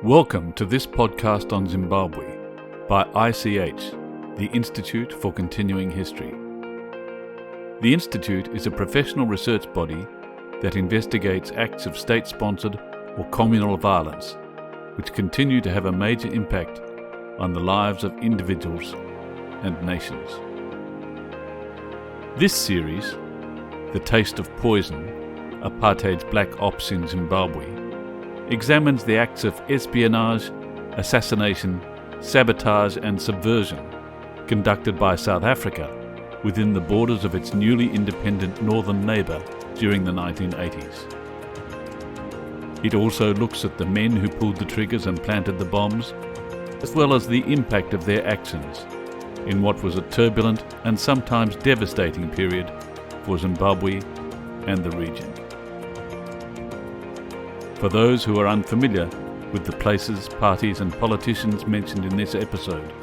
Welcome to this podcast on Zimbabwe by ICH, the Institute for Continuing History. The Institute is a professional research body that investigates acts of state-sponsored or communal violence which continue to have a major impact on the lives of individuals and nations. This series, The Taste of Poison, Apartheid's Black Ops in Zimbabwe, examines the acts of espionage, assassination, sabotage and subversion conducted by South Africa within the borders of its newly independent northern neighbour during the 1980s. It also looks at the men who pulled the triggers and planted the bombs, as well as the impact of their actions in what was a turbulent and sometimes devastating period for Zimbabwe and the region. For those who are unfamiliar with the places, parties and politicians mentioned in this episode,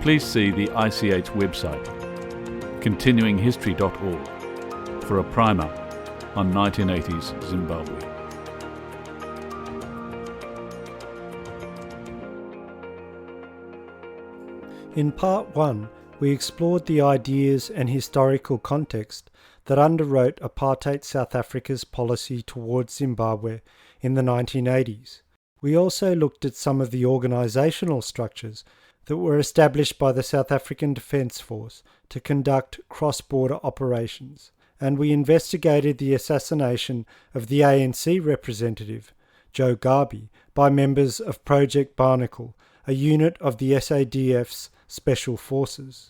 please see the ICH website, continuinghistory.org, for a primer on 1980s Zimbabwe. In Part 1, we explored the ideas and historical context that underwrote Apartheid South Africa's policy towards Zimbabwe in the 1980s. We also looked at some of the organisational structures that were established by the South African Defence Force to conduct cross-border operations, and we investigated the assassination of the ANC representative, Gqabi, by members of Project Barnacle, a unit of the SADF's Special Forces.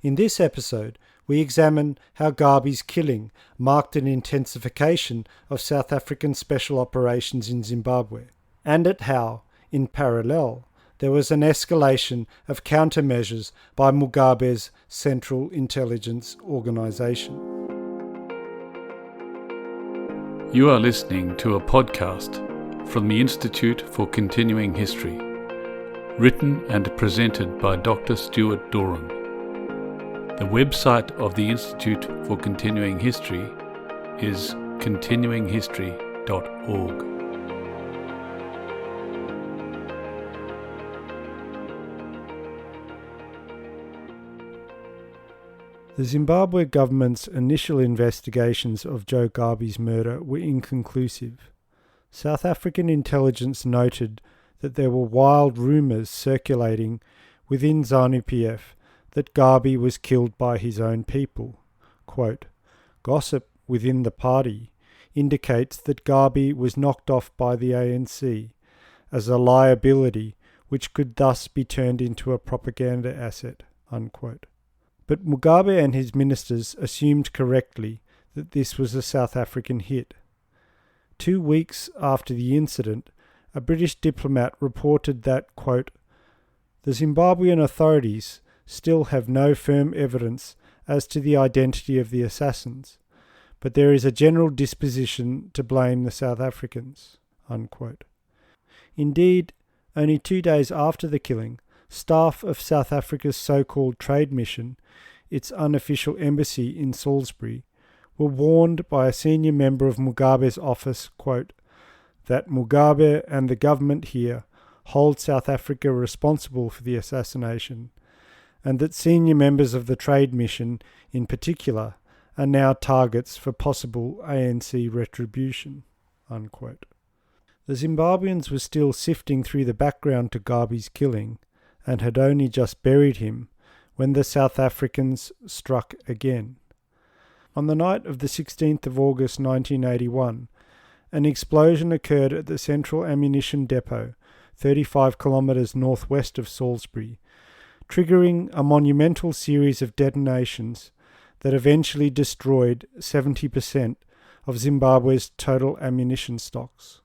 In this episode, we examine how Gqabi's killing marked an intensification of South African special operations in Zimbabwe, and at how, in parallel, there was an escalation of countermeasures by Mugabe's Central Intelligence Organization. You are listening to a podcast from the Institute for Continuing History, written and presented by Dr. Stuart Doran. The website of the Institute for Continuing History is continuinghistory.org. The Zimbabwe government's initial investigations of Gqabi's murder were inconclusive. South African intelligence noted that there were wild rumours circulating within Zanu-PF that Gqabi was killed by his own people. Quote, "Gossip within the party indicates that Gqabi was knocked off by the ANC as a liability which could thus be turned into a propaganda asset." Unquote. But Mugabe and his ministers assumed correctly that this was a South African hit. 2 weeks after the incident, a British diplomat reported that, quote, "The Zimbabwean authorities still have no firm evidence as to the identity of the assassins, but there is a general disposition to blame the South Africans." Unquote. Indeed, only 2 days after the killing, staff of South Africa's so-called trade mission, its unofficial embassy in Salisbury, were warned by a senior member of Mugabe's office, quote, "that Mugabe and the government here hold South Africa responsible for the assassination, and that senior members of the trade mission in particular are now targets for possible ANC retribution." Unquote. The Zimbabweans were still sifting through the background to Gqabi's killing and had only just buried him when the South Africans struck again. On the night of the 16th of August 1981, an explosion occurred at the Central Ammunition Depot, 35 kilometres northwest of Salisbury, triggering a monumental series of detonations that eventually destroyed 70% of Zimbabwe's total ammunition stocks.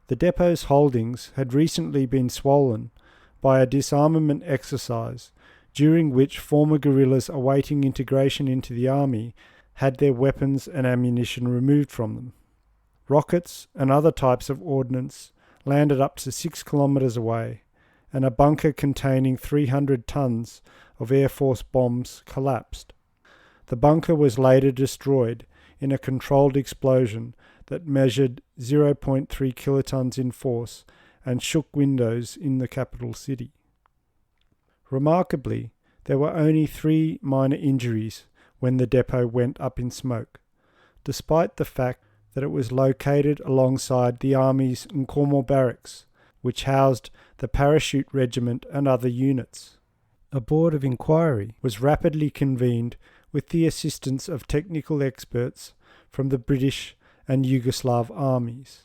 The depot's holdings had recently been swollen by a disarmament exercise during which former guerrillas awaiting integration into the army had their weapons and ammunition removed from them. Rockets and other types of ordnance landed up to 6 kilometres away, and a bunker containing 300 tons of Air Force bombs collapsed. The bunker was later destroyed in a controlled explosion that measured 0.3 kilotons in force and shook windows in the capital city. Remarkably, there were only 3 minor injuries when the depot went up in smoke, despite the fact that it was located alongside the Army's Nkomo barracks, which housed the parachute regiment and other units. A board of inquiry was rapidly convened with the assistance of technical experts from the British and Yugoslav armies.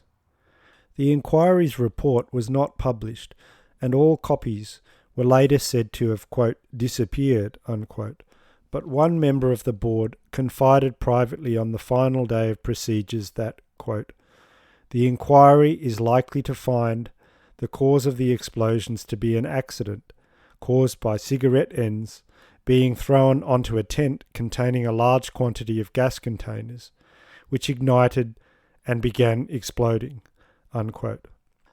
The inquiry's report was not published, and all copies were later said to have, quote, disappeared, unquote. But one member of the board confided privately on the final day of procedures that, quote, the inquiry is likely to find the cause of the explosions to be an accident caused by cigarette ends being thrown onto a tent containing a large quantity of gas containers, which ignited and began exploding, unquote.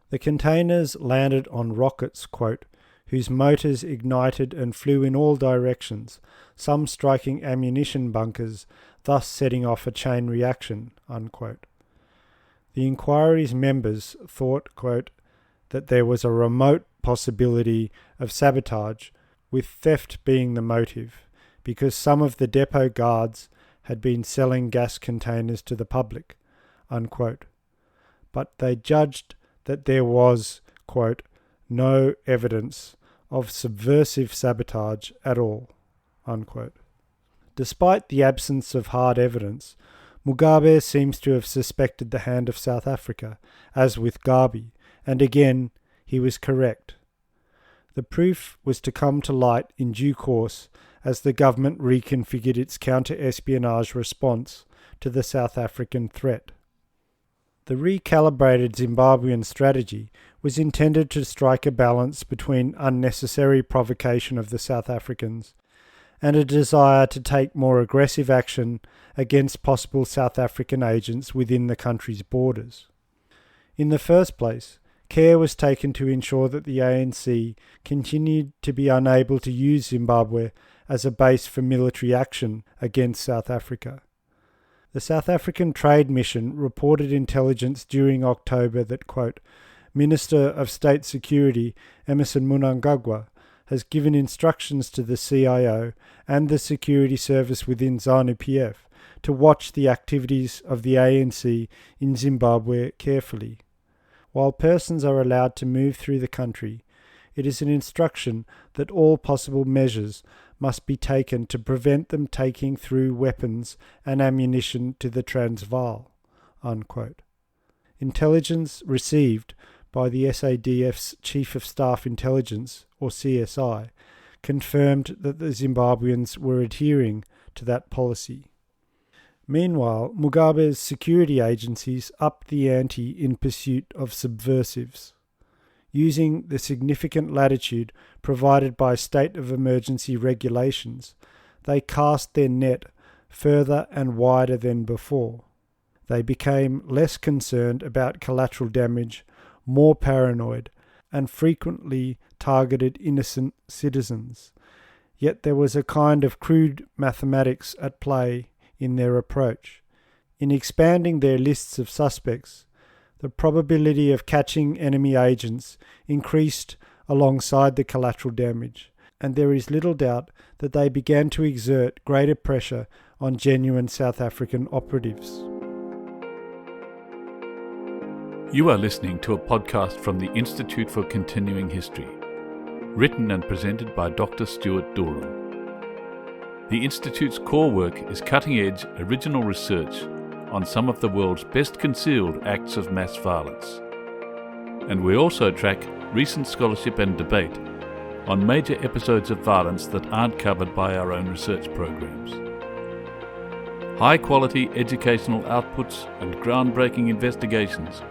The containers landed on rockets, quote, whose motors ignited and flew in all directions, some striking ammunition bunkers, thus setting off a chain reaction, unquote. The inquiry's members thought, quote, that there was a remote possibility of sabotage, with theft being the motive, because some of the depot guards had been selling gas containers to the public, unquote. But they judged that there was, quote, no evidence of subversive sabotage at all, unquote. Despite the absence of hard evidence, Mugabe seems to have suspected the hand of South Africa, as with Gqabi, and again he was correct. The proof was to come to light in due course as the government reconfigured its counter-espionage response to the South African threat. The recalibrated Zimbabwean strategy was intended to strike a balance between unnecessary provocation of the South Africans and a desire to take more aggressive action against possible South African agents within the country's borders. In the first place, care was taken to ensure that the ANC continued to be unable to use Zimbabwe as a base for military action against South Africa. The South African Trade Mission reported intelligence during October that, quote, Minister of State Security Emmerson Mnangagwa has given instructions to the CIO and the security service within Zanu-PF to watch the activities of the ANC in Zimbabwe carefully. While persons are allowed to move through the country, it is an instruction that all possible measures must be taken to prevent them taking through weapons and ammunition to the Transvaal, unquote. Intelligence received by the SADF's Chief of Staff Intelligence, or CSI, confirmed that the Zimbabweans were adhering to that policy. Meanwhile, Mugabe's security agencies upped the ante in pursuit of subversives. Using the significant latitude provided by state of emergency regulations, they cast their net further and wider than before. They became less concerned about collateral damage, more paranoid, and frequently targeted innocent citizens. Yet there was a kind of crude mathematics at play in their approach. In expanding their lists of suspects, the probability of catching enemy agents increased alongside the collateral damage, and there is little doubt that they began to exert greater pressure on genuine South African operatives. You are listening to a podcast from the Institute for Continuing History, written and presented by Dr. Stuart Durham. The Institute's core work is cutting-edge, original research on some of the world's best concealed acts of mass violence. And we also track recent scholarship and debate on major episodes of violence that aren't covered by our own research programs. High-quality educational outputs and groundbreaking investigations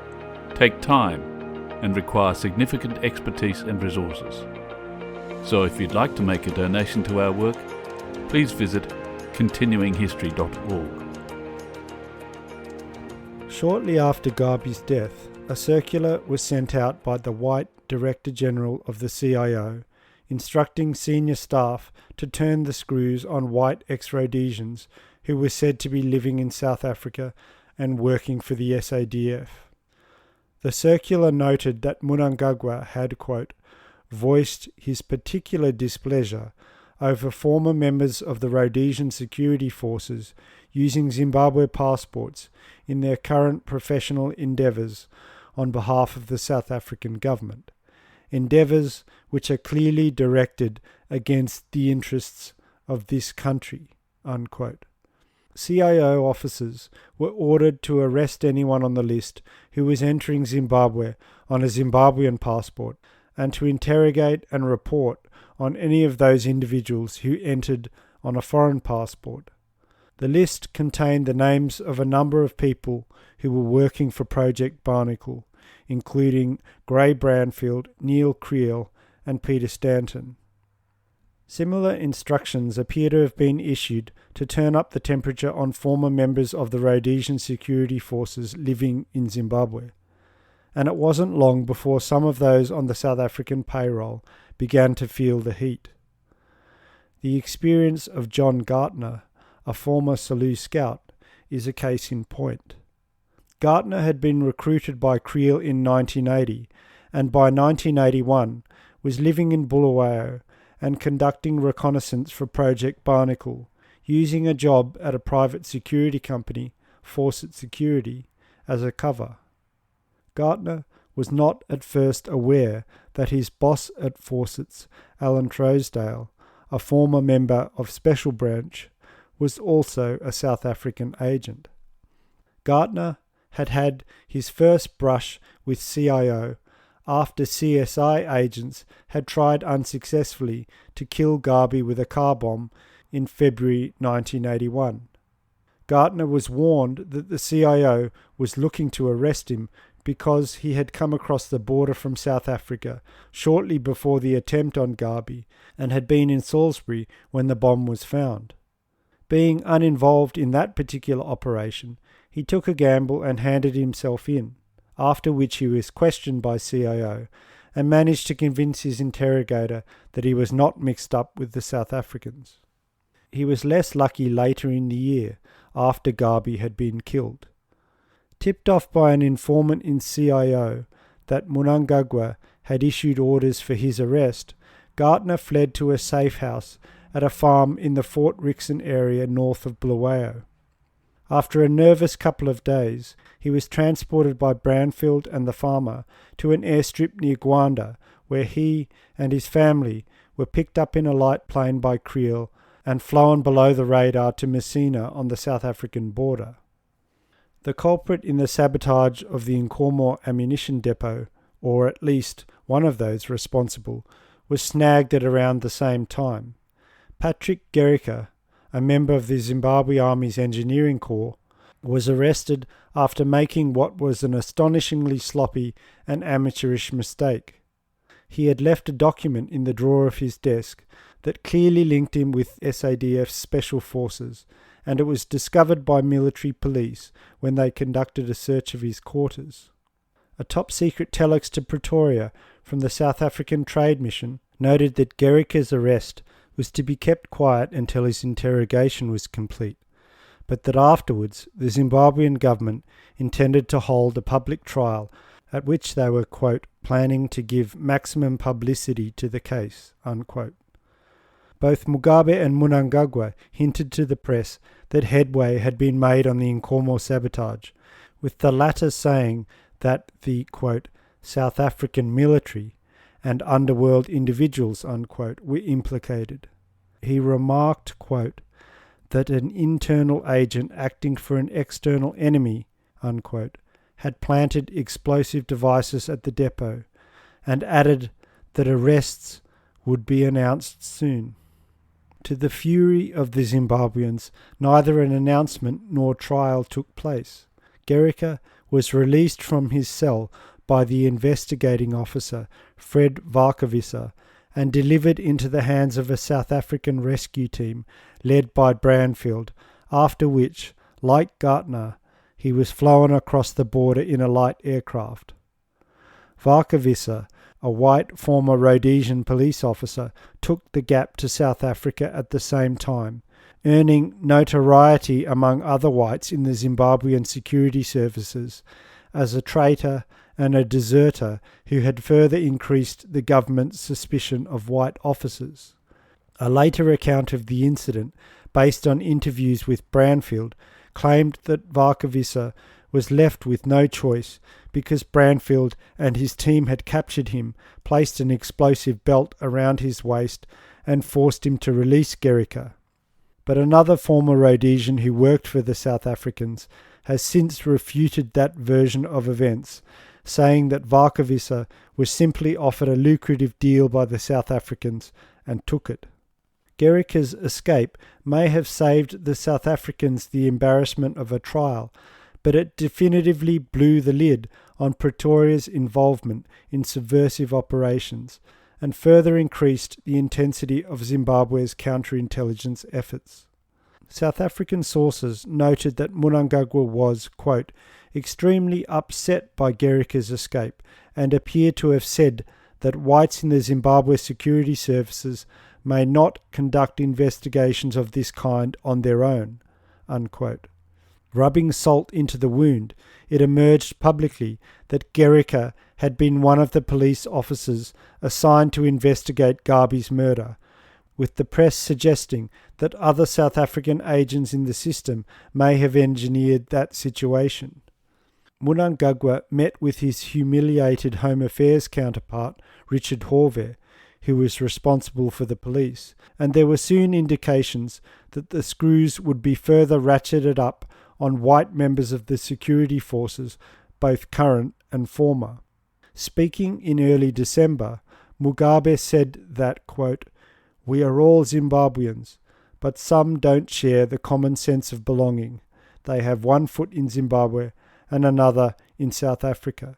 take time and require significant expertise and resources. So if you'd like to make a donation to our work, please visit continuinghistory.org. Shortly after Gqabi's death, a circular was sent out by the white Director General of the CIO, instructing senior staff to turn the screws on white ex-Rhodesians who were said to be living in South Africa and working for the SADF. The circular noted that Mnangagwa had, quote, voiced his particular displeasure over former members of the Rhodesian security forces using Zimbabwe passports in their current professional endeavours on behalf of the South African government, endeavours which are clearly directed against the interests of this country, unquote. CIO officers were ordered to arrest anyone on the list who was entering Zimbabwe on a Zimbabwean passport, and to interrogate and report on any of those individuals who entered on a foreign passport. The list contained the names of a number of people who were working for Project Barnacle, including Gray Branfield, Neil Creel, and Peter Stanton. Similar instructions appear to have been issued to turn up the temperature on former members of the Rhodesian security forces living in Zimbabwe, and it wasn't long before some of those on the South African payroll began to feel the heat. The experience of John Gartner, a former Selous scout, is a case in point. Gartner had been recruited by Creel in 1980, and by 1981 was living in Bulawayo and conducting reconnaissance for Project Barnacle, using a job at a private security company, Fawcett Security, as a cover. Gartner was not at first aware that his boss at Fawcett's, Alan Trousdale, a former member of Special Branch, was also a South African agent. Gartner had had his first brush with CIO after CSI agents had tried unsuccessfully to kill Gqabi with a car bomb in February 1981. Gartner was warned that the CIO was looking to arrest him because he had come across the border from South Africa shortly before the attempt on Gqabi and had been in Salisbury when the bomb was found. Being uninvolved in that particular operation, he took a gamble and handed himself in, after which he was questioned by CIO and managed to convince his interrogator that he was not mixed up with the South Africans. He was less lucky later in the year, after Gqabi had been killed. Tipped off by an informant in CIO that Mnangagwa had issued orders for his arrest, Gartner fled to a safe house at a farm in the Fort Rixon area north of Bulawayo. After a nervous couple of days, he was transported by Branfield and the farmer to an airstrip near Gwanda, where he and his family were picked up in a light plane by Creel and flown below the radar to Messina on the South African border. The culprit in the sabotage of the Nkomo ammunition depot, or at least one of those responsible, was snagged at around the same time. Patrick Gericka, a member of the Zimbabwe Army's Engineering Corps, was arrested after making what was an astonishingly sloppy and amateurish mistake. He had left a document in the drawer of his desk that clearly linked him with SADF's Special Forces, and it was discovered by military police when they conducted a search of his quarters. A top-secret telex to Pretoria from the South African Trade Mission noted that Gericka's arrest was to be kept quiet until his interrogation was complete, but that afterwards the Zimbabwean government intended to hold a public trial at which they were, quote, planning to give maximum publicity to the case, unquote. Both Mugabe and Mnangagwa hinted to the press that headway had been made on the Nkomo sabotage, with the latter saying that the, quote, South African military and underworld individuals, unquote, were implicated. He remarked, quote, that an internal agent acting for an external enemy, unquote, had planted explosive devices at the depot, and added that arrests would be announced soon. To the fury of the Zimbabweans, neither an announcement nor trial took place. Gericka was released from his cell by the investigating officer, Fred Varkavisa, and delivered into the hands of a South African rescue team led by Branfield, after which, like Gartner, he was flown across the border in a light aircraft. Varkavisa, a white former Rhodesian police officer, took the gap to South Africa at the same time, earning notoriety among other whites in the Zimbabwean security services as a traitor and a deserter who had further increased the government's suspicion of white officers. A later account of the incident, based on interviews with Branfield, claimed that Varkavisa was left with no choice because Branfield and his team had captured him, placed an explosive belt around his waist, and forced him to release Gqabi. But another former Rhodesian who worked for the South Africans has since refuted that version of events, saying that Varkavisa was simply offered a lucrative deal by the South Africans and took it. Gqabi's escape may have saved the South Africans the embarrassment of a trial, but it definitively blew the lid on Pretoria's involvement in subversive operations and further increased the intensity of Zimbabwe's counterintelligence efforts. South African sources noted that Mnangagwa was, quote, extremely upset by Gqabi's escape and appeared to have said that whites in the Zimbabwe security services may not conduct investigations of this kind on their own, unquote. Rubbing salt into the wound, it emerged publicly that Gqabi had been one of the police officers assigned to investigate Gqabi's murder, with the press suggesting that other South African agents in the system may have engineered that situation. Mnangagwa met with his humiliated Home Affairs counterpart, Richard Horver, who was responsible for the police, and there were soon indications that the screws would be further ratcheted up on white members of the security forces, both current and former. Speaking in early December, Mugabe said that, quote, we are all Zimbabweans, but some don't share the common sense of belonging. They have one foot in Zimbabwe and another in South Africa.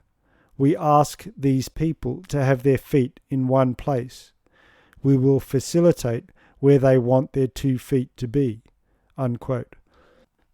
We ask these people to have their feet in one place. We will facilitate where they want their 2 feet to be, unquote.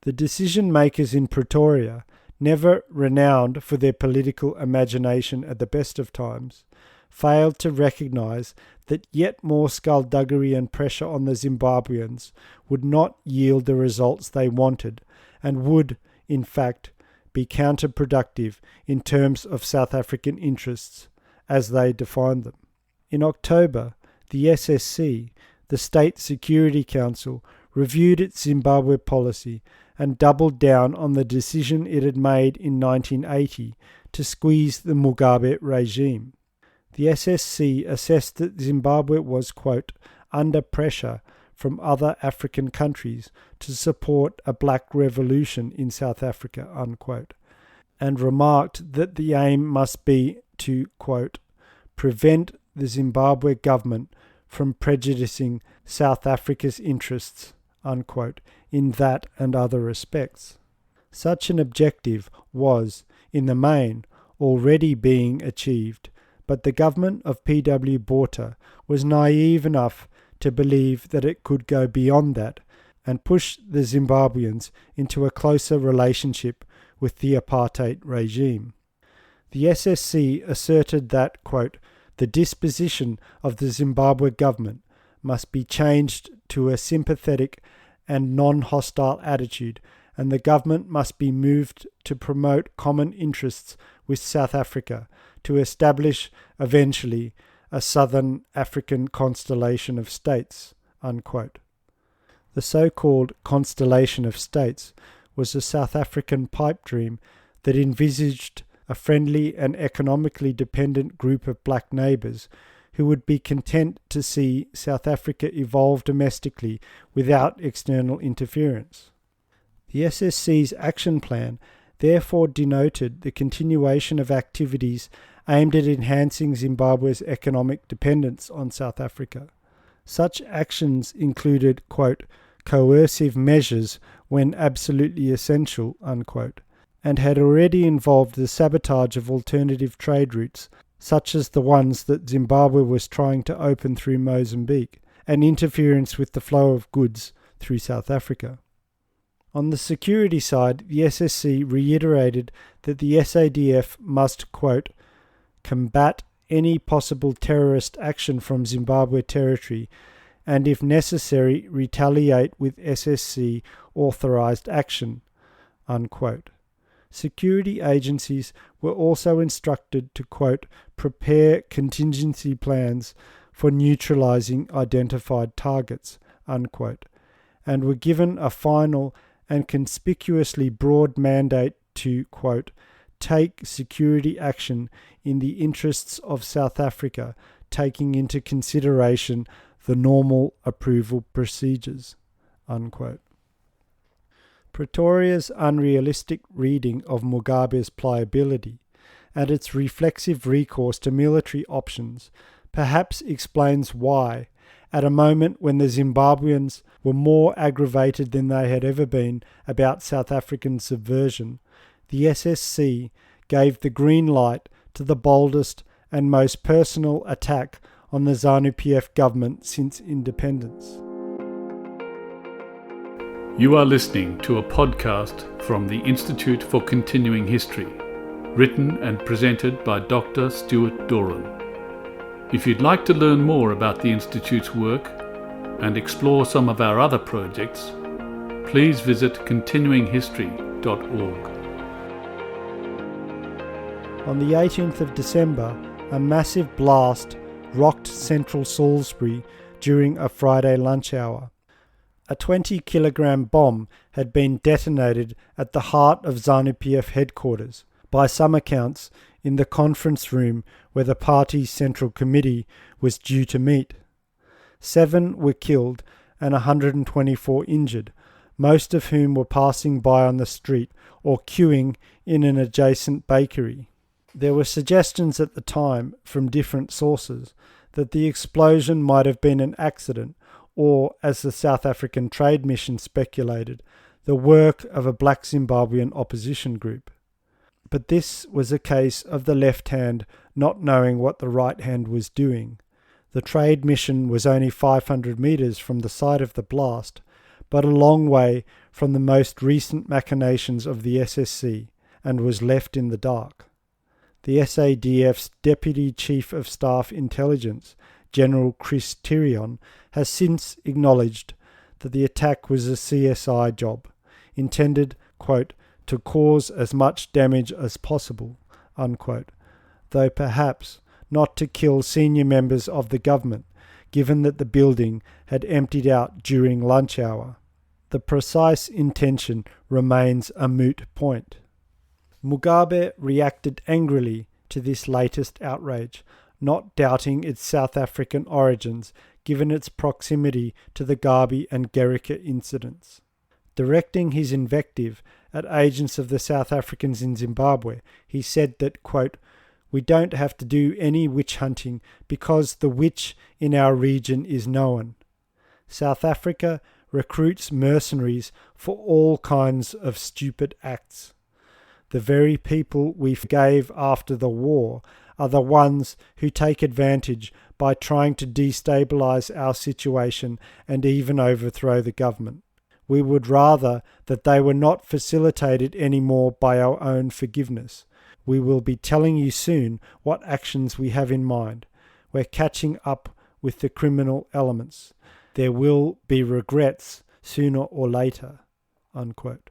The decision makers in Pretoria, never renowned for their political imagination at the best of times, failed to recognise that yet more skullduggery and pressure on the Zimbabweans would not yield the results they wanted and would, in fact, be counterproductive in terms of South African interests as they defined them. In October, the SSC, the State Security Council, reviewed its Zimbabwe policy and doubled down on the decision it had made in 1980 to squeeze the Mugabe regime. The SSC assessed that Zimbabwe was, quote, under pressure from other African countries to support a black revolution in South Africa, unquote, and remarked that the aim must be to, quote, prevent the Zimbabwe government from prejudicing South Africa's interests, unquote, in that and other respects. Such an objective was, in the main, already being achieved, but the government of P.W. Botha was naive enough to believe that it could go beyond that and push the Zimbabweans into a closer relationship with the apartheid regime. The SSC asserted that, quote, the disposition of the Zimbabwe government must be changed to a sympathetic and non-hostile attitude, and the government must be moved to promote common interests with South Africa, to establish, eventually, a Southern African constellation of states, unquote. The so-called constellation of states was a South African pipe dream that envisaged a friendly and economically dependent group of black neighbours who would be content to see South Africa evolve domestically without external interference. The SSC's action plan therefore denoted the continuation of activities aimed at enhancing Zimbabwe's economic dependence on South Africa. Such actions included, quote, coercive measures when absolutely essential, unquote, and had already involved the sabotage of alternative trade routes, such as the ones that Zimbabwe was trying to open through Mozambique, and interference with the flow of goods through South Africa. On the security side, the SSC reiterated that the SADF must, quote, combat any possible terrorist action from Zimbabwe territory and, if necessary, retaliate with SSC authorized action, unquote. Security agencies were also instructed to, quote, prepare contingency plans for neutralizing identified targets, unquote, and were given a final and conspicuously broad mandate to, quote, take security action in the interests of South Africa, taking into consideration the normal approval procedures, unquote. Pretoria's unrealistic reading of Mugabe's pliability and its reflexive recourse to military options perhaps explains why, at a moment when the Zimbabweans were more aggravated than they had ever been about South African subversion, the SSC gave the green light to the boldest and most personal attack on the Zanu-PF government since independence. You are listening to a podcast from the Institute for Continuing History, written and presented by Dr. Stuart Doran. If you'd like to learn more about the Institute's work and explore some of our other projects, please visit continuinghistory.org. On the 18th of December, a massive blast rocked central Salisbury during a Friday lunch hour. A 20-kilogram bomb had been detonated at the heart of Zanu-PF headquarters, by some accounts in the conference room where the party's central committee was due to meet. 7 were killed and 124 injured, most of whom were passing by on the street or queuing in an adjacent bakery. There were suggestions at the time from different sources that the explosion might have been an accident or, as the South African Trade Mission speculated, the work of a black Zimbabwean opposition group. But this was a case of the left hand not knowing what the right hand was doing. The Trade Mission was only 500 metres from the site of the blast, but a long way from the most recent machinations of the SSC, and was left in the dark. The SADF's Deputy Chief of Staff Intelligence, General Chris Tyrion, has since acknowledged that the attack was a CSI job, intended, quote, to cause as much damage as possible, unquote, though perhaps not to kill senior members of the government, given that the building had emptied out during lunch hour. The precise intention remains a moot point. Mugabe reacted angrily to this latest outrage, not doubting its South African origins given its proximity to the Gqabi and Gqabi incidents. Directing his invective at agents of the South Africans in Zimbabwe, he said that, quote, we don't have to do any witch hunting because the witch in our region is known. South Africa recruits mercenaries for all kinds of stupid acts. The very people we forgave after the war are the ones who take advantage by trying to destabilize our situation and even overthrow the government. We would rather that they were not facilitated anymore by our own forgiveness. We will be telling you soon what actions we have in mind. We're catching up with the criminal elements. There will be regrets sooner or later, unquote.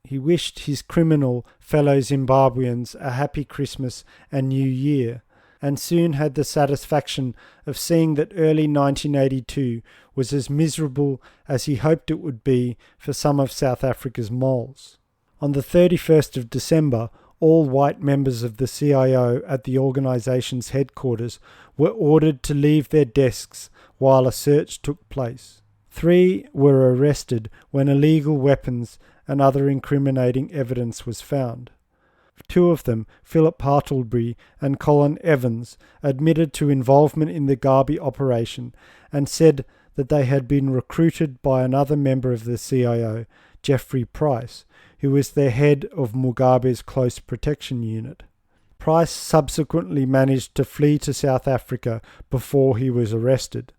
He wished his criminal fellow Zimbabweans a happy Christmas and New Year, and soon had the satisfaction of seeing that early 1982 was as miserable as he hoped it would be for some of South Africa's moles. On the 31st of December, all white members of the CIO at the organisation's headquarters were ordered to leave their desks while a search took place. 3 were arrested when illegal weapons and other incriminating evidence was found. 2 of them, Philip Hartlebury and Colin Evans, admitted to involvement in the Gqabi operation and said that they had been recruited by another member of the CIO, Geoffrey Price, who was the head of Mugabe's close protection unit. Price subsequently managed to flee to South Africa before he was arrested.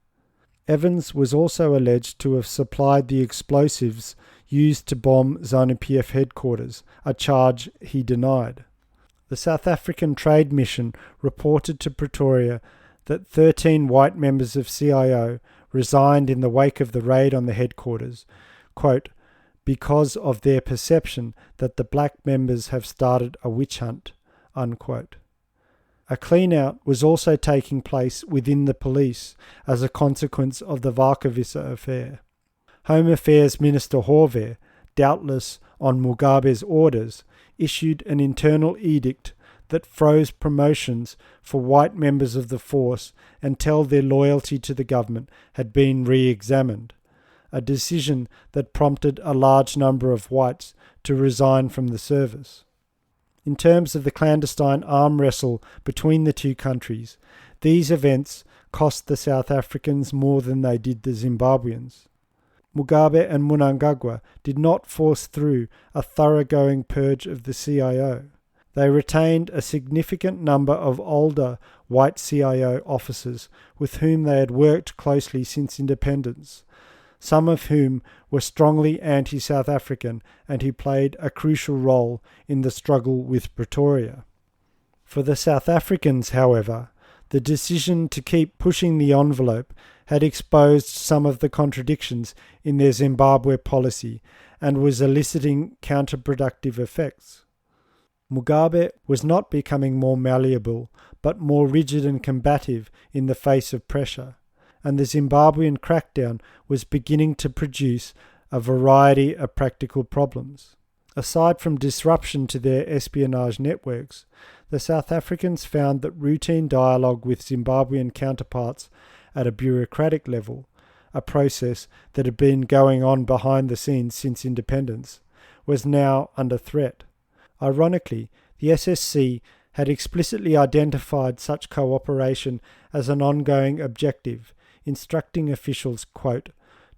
Evans was also alleged to have supplied the explosives used to bomb Zanu-PF headquarters, a charge he denied. The South African Trade Mission reported to Pretoria that 13 white members of CIO resigned in the wake of the raid on the headquarters, quote, because of their perception that the black members have started a witch hunt, unquote. A clean-out was also taking place within the police as a consequence of the Vakavisa affair. Home Affairs Minister Horve, doubtless on Mugabe's orders, issued an internal edict that froze promotions for white members of the force until their loyalty to the government had been re-examined, a decision that prompted a large number of whites to resign from the service. In terms of the clandestine arm wrestle between the two countries, these events cost the South Africans more than they did the Zimbabweans. Mugabe and Mnangagwa did not force through a thoroughgoing purge of the CIO. They retained a significant number of older white CIO officers with whom they had worked closely since independence, some of whom were strongly anti-South African and who played a crucial role in the struggle with Pretoria. For the South Africans, however, the decision to keep pushing the envelope had exposed some of the contradictions in their Zimbabwe policy and was eliciting counterproductive effects. Mugabe was not becoming more malleable, but more rigid and combative in the face of pressure, and the Zimbabwean crackdown was beginning to produce a variety of practical problems. Aside from disruption to their espionage networks, the South Africans found that routine dialogue with Zimbabwean counterparts at a bureaucratic level, a process that had been going on behind the scenes since independence, was now under threat. Ironically, the SSC had explicitly identified such cooperation as an ongoing objective, instructing officials, quote,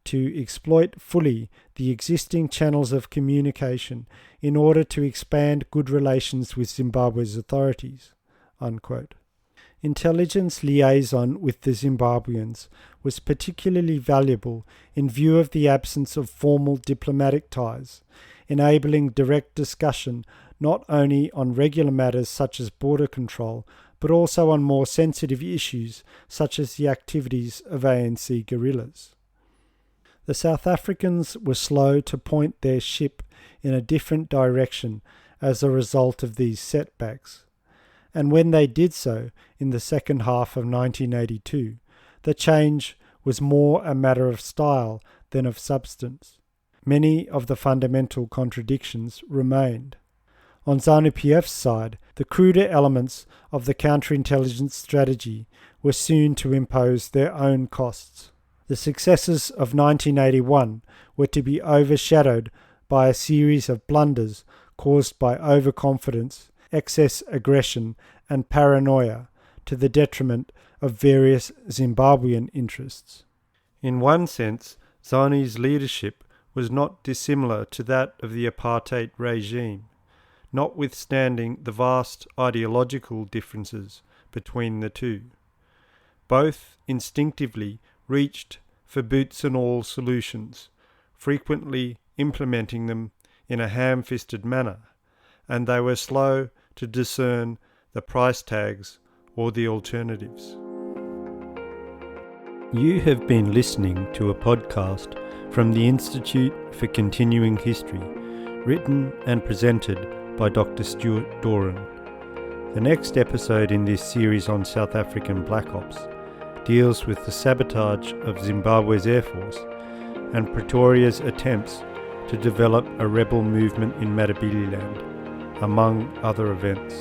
to exploit fully the existing channels of communication in order to expand good relations with Zimbabwe's authorities, unquote. Intelligence liaison with the Zimbabweans was particularly valuable in view of the absence of formal diplomatic ties, enabling direct discussion not only on regular matters such as border control, but also on more sensitive issues such as the activities of ANC guerrillas. The South Africans were slow to point their ship in a different direction as a result of these setbacks, and when they did so in the second half of 1982, the change was more a matter of style than of substance. Many of the fundamental contradictions remained. On ZANU-PF's side, the cruder elements of the counterintelligence strategy were soon to impose their own costs. The successes of 1981 were to be overshadowed by a series of blunders caused by overconfidence, excess aggression and paranoia to the detriment of various Zimbabwean interests. In one sense, ZANU's leadership was not dissimilar to that of the apartheid regime, notwithstanding the vast ideological differences between the two. Both instinctively reached for boots-and-all solutions, frequently implementing them in a ham-fisted manner, and they were slow to discern the price tags or the alternatives. You have been listening to a podcast from the Institute for Continuing History, written and presented by Dr. Stuart Doran. The next episode in this series on South African Black Ops deals with the sabotage of Zimbabwe's Air Force and Pretoria's attempts to develop a rebel movement in Matabeleland, among other events.